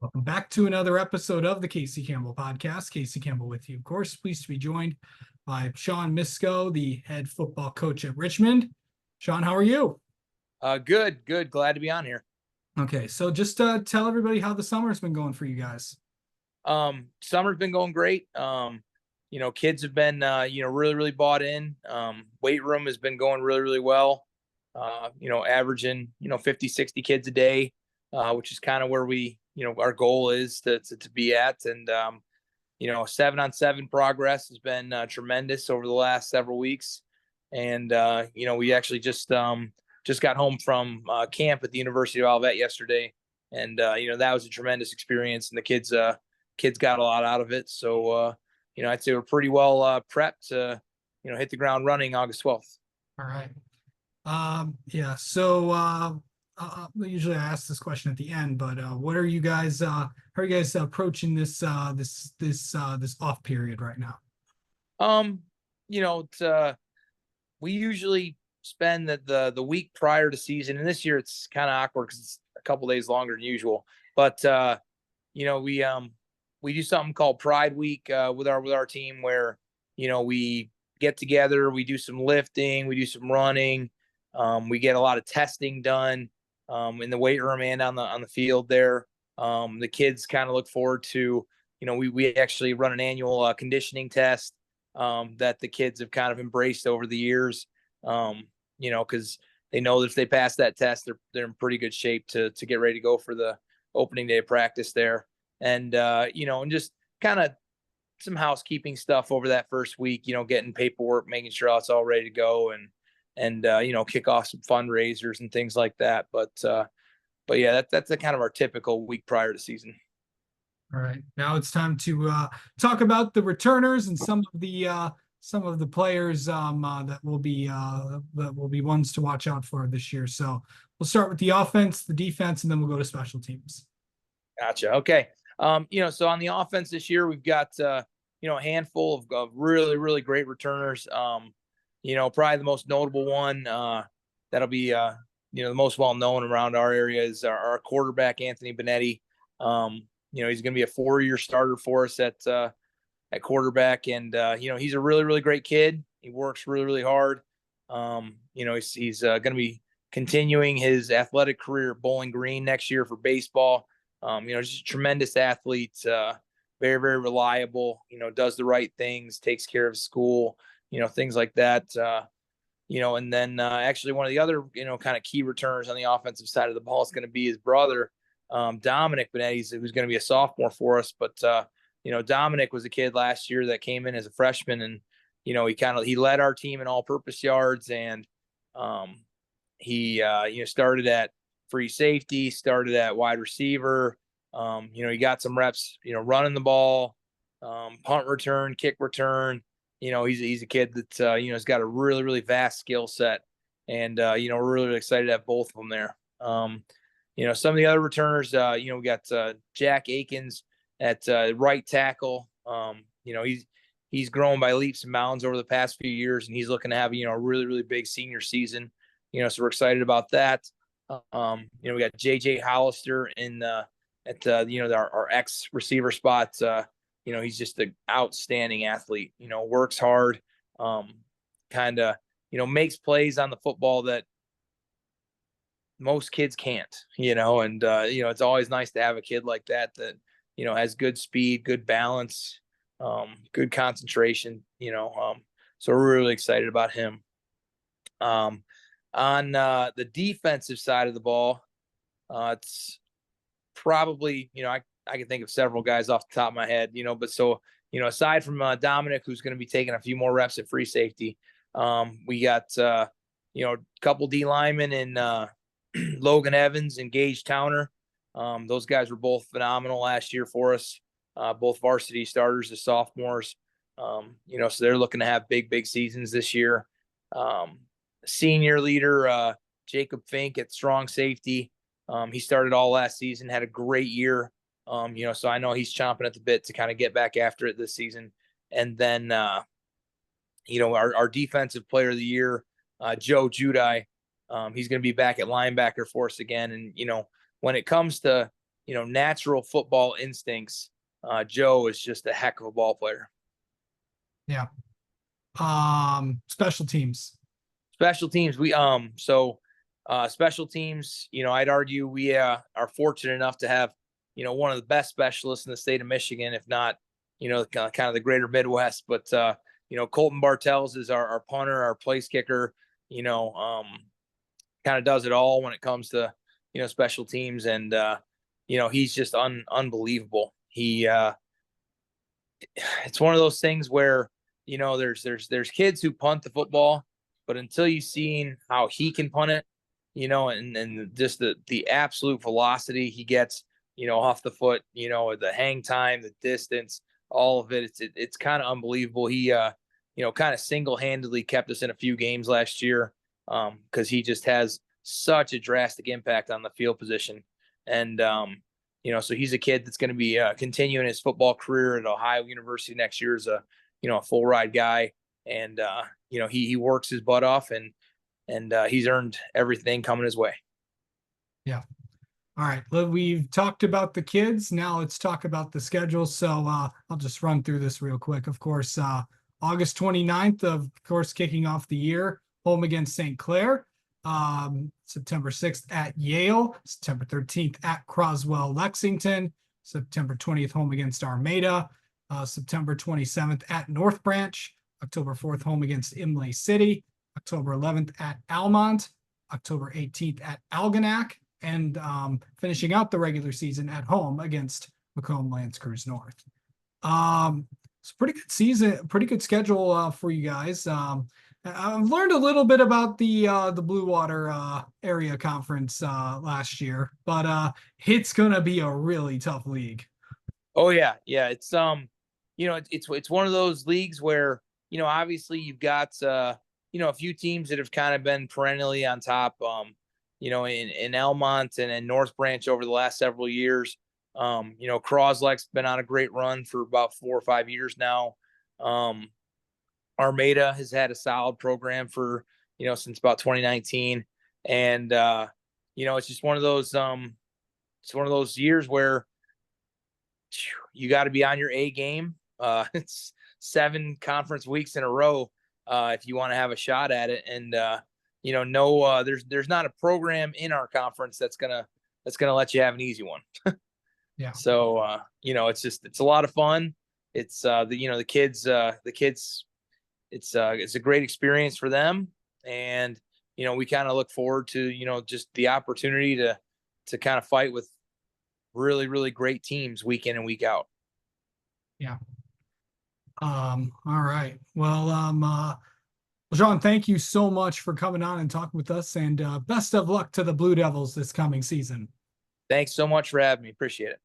Welcome back to another episode of the Casey Campbell podcast. Casey Campbell with you, of course. Pleased to be joined by Sean Misko, the head football coach at Richmond. Sean, how are you? Good. Glad to be on here. Okay, so just tell everybody how the summer's been going for you guys. Summer's been going great. Kids have been, really bought in. Weight room has been going really well. Averaging, 50, 60 kids a day, which is kind of where our goal is to be at. And, 7-on-7 progress has been tremendous over the last several weeks. And, we actually just got home from camp at the University of Olivet yesterday. And, that was a tremendous experience, and the kids got a lot out of it. So, I'd say we're pretty well prepped to, hit the ground running August 12th. All right. Yeah. So usually I ask this question at the end, but what are you guys? How are you guys approaching this off period right now? We usually spend the week prior to season, and this year it's kind of awkward because it's a couple days longer than usual. But we do something called Pride Week with our team, where we get together, we do some lifting, we do some running, we get a lot of testing done in the weight room and on the field there. The kids kind of look forward to, we actually run an annual conditioning test that the kids have kind of embraced over the years, because they know that if they pass that test, they're in pretty good shape to get ready to go for the opening day of practice there. And, and just kind of some housekeeping stuff over that first week, getting paperwork, making sure it's all ready to go, and kick off some fundraisers and things like that. But yeah, that's a kind of our typical week prior to season. All right, now it's time to talk about the returners and some of the players that will be ones to watch out for this year. So we'll start with the offense, the defense, and then we'll go to special teams. Gotcha. Okay. So on the offense this year, we've got a handful of really great returners. Probably the most notable one that'll be the most well known around our area is our quarterback, Anthony Benetti. He's going to be a 4-year starter for us at quarterback, and he's a really great kid. He works really hard. He's going to be continuing his athletic career at Bowling Green next year for baseball. Just a tremendous athlete, very reliable, does the right things, takes care of school, things like that. And then actually one of the other, kind of key returners on the offensive side of the ball is going to be his brother, Dominic Benetti, who's going to be a sophomore for us. But, Dominic was a kid last year that came in as a freshman, and, he led our team in all purpose yards, and he started at free safety, started at wide receiver. He got some reps, running the ball, punt return, kick return. He's a kid that, has got a really vast skill set, and, we're really excited to have both of them there. Some of the other returners, we got Jack Akins at right tackle. He's grown by leaps and bounds over the past few years, and he's looking to have, a really big senior season. So we're excited about that. We got JJ Hollister at our ex receiver spots. He's just an outstanding athlete, works hard, makes plays on the football that most kids can't, and it's always nice to have a kid like that has good speed, good balance, good concentration, so we're really excited about him. On the defensive side of the ball, it's probably, I can think of several guys off the top of my head, but so, aside from Dominic, who's going to be taking a few more reps at free safety, we got, a couple D linemen in Logan Evans and Gage Towner. Those guys were both phenomenal last year for us, both varsity starters as sophomores. So they're looking to have big seasons this year. Senior leader, Jacob Fink at strong safety. He started all last season, had a great year. So I know he's chomping at the bit to kind of get back after it this season. And then, our defensive player of the year, Joe Judai, he's going to be back at linebacker for us again. And, when it comes to, natural football instincts, Joe is just a heck of a ball player. Yeah. Special teams. Special teams, special teams, I'd argue we are fortunate enough to have, one of the best specialists in the state of Michigan, if not, kind of the greater Midwest. But Colton Bartels is our punter, our place kicker, kind of does it all when it comes to, special teams. And he's just unbelievable. It's one of those things where, there's kids who punt the football, but until you've seen how he can punt it, and just the absolute velocity he gets, off the foot, the hang time, the distance, all of it, it's kind of unbelievable. He, kind of single-handedly kept us in a few games last year, because he just has such a drastic impact on the field position. And, so he's a kid that's going to be continuing his football career at Ohio University next year as a full ride guy. And, he works his butt off, and he's earned everything coming his way. Yeah. All right. Well, we've talked about the kids. Now let's talk about the schedule. So I'll just run through this real quick. Of course, August 29th, of course, kicking off the year, home against St. Clair. September 6th at Yale, September 13th at Croswell, Lexington, September 20th home against Armada, September 27th at North Branch, October 4th home against Imlay City, October 11th at Almont, October 18th at Algonac, and finishing out the regular season at home against Macomb Lancers North. It's a pretty good season, pretty good schedule for you guys. I've learned a little bit about the Blue Water area conference last year, but it's gonna be a really tough league. Oh yeah, yeah. It's it's one of those leagues where obviously you've got a few teams that have kind of been perennially on top. In Almont and in North Branch over the last several years. Crosleck's been on a great run for about 4 or 5 years now. Armada has had a solid program for, since about 2019. And, it's just one of those, it's one of those years where you got to be on your A game. It's 7 conference weeks in a row if you want to have a shot at it. And, there's not a program in our conference that's gonna let you have an easy one. Yeah. So, it's a lot of fun. It's the kids, it's a great experience for them. And, we kind of look forward to, just the opportunity to kind of fight with really, really great teams week in and week out. Yeah. All right. Well, John, thank you so much for coming on and talking with us, and best of luck to the Blue Devils this coming season. Thanks so much for having me. Appreciate it.